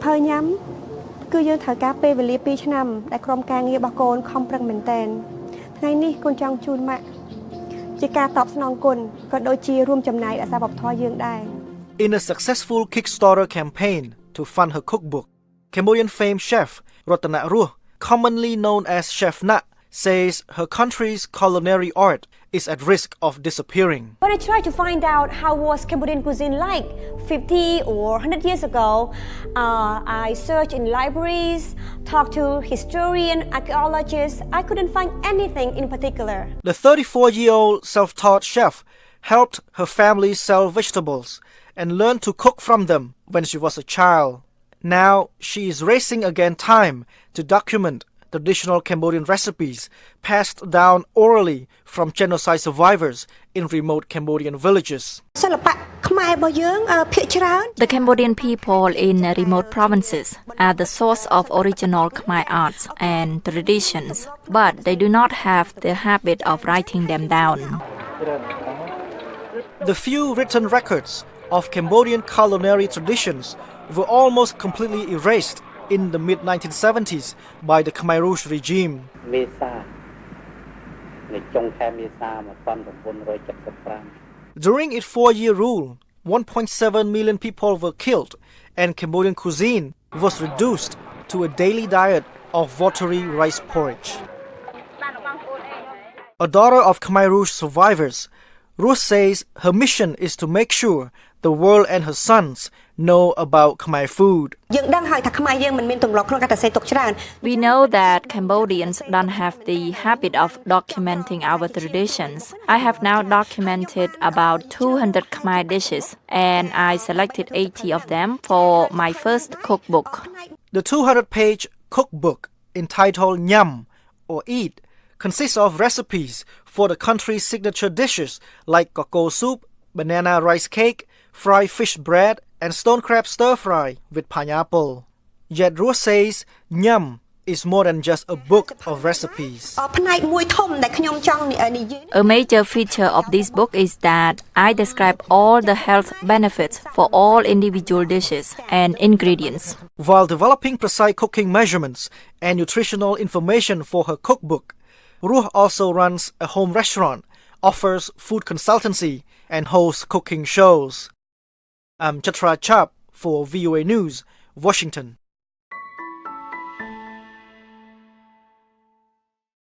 hơi nhắm cứ dương thở cá pê về lia pi năm đại krom càng nghe bà con không prang mình tên ngày ní con trong chun mạ chỉ ca tọp nong cồn còn đôi chia room chầm này đã ra bọc thoa dương đài. In a successful Kickstarter campaign to fund her cookbook, Cambodian famed chef Ratana Ruh, commonly known as Chef Nat, says her country's culinary art is at risk of disappearing. When I tried to find out how was Cambodian cuisine like 50 or 100 years ago, I searched in libraries, talked to historians, archaeologists. I couldn't find anything in particular. The 34-year-old self-taught chef helped her family sell vegetables and learned to cook from them when she was a child. Now she is racing against time to document traditional Cambodian recipes passed down orally from genocide survivors in remote Cambodian villages. The Cambodian people in remote provinces are the source of original Khmer arts and traditions, but they do not have the habit of writing them down. The few written records of Cambodian culinary traditions were almost completely erased in the mid-1970s by the Khmer Rouge regime. During its 4-year rule, 1.7 million people were killed and Cambodian cuisine was reduced to a daily diet of watery rice porridge. A daughter of Khmer Rouge survivors, Ruth says her mission is to make sure the world and her sons know about Khmer food. We know that Cambodians don't have the habit of documenting our traditions. I have now documented about 200 Khmer dishes, and I selected 80 of them for my first cookbook. The 200-page cookbook entitled Nyam or Eat consists of recipes for the country's signature dishes like cocoa soup, banana rice cake, fried fish bread, and stone crab stir-fry with pineapple. Yet Ruth says Nyam is more than just a book of recipes. A major feature of this book is that I describe all the health benefits for all individual dishes and ingredients. While developing precise cooking measurements and nutritional information for her cookbook, Ruh also runs a home restaurant, offers food consultancy, and hosts cooking shows. I'm Chetra Chap for VOA News, Washington.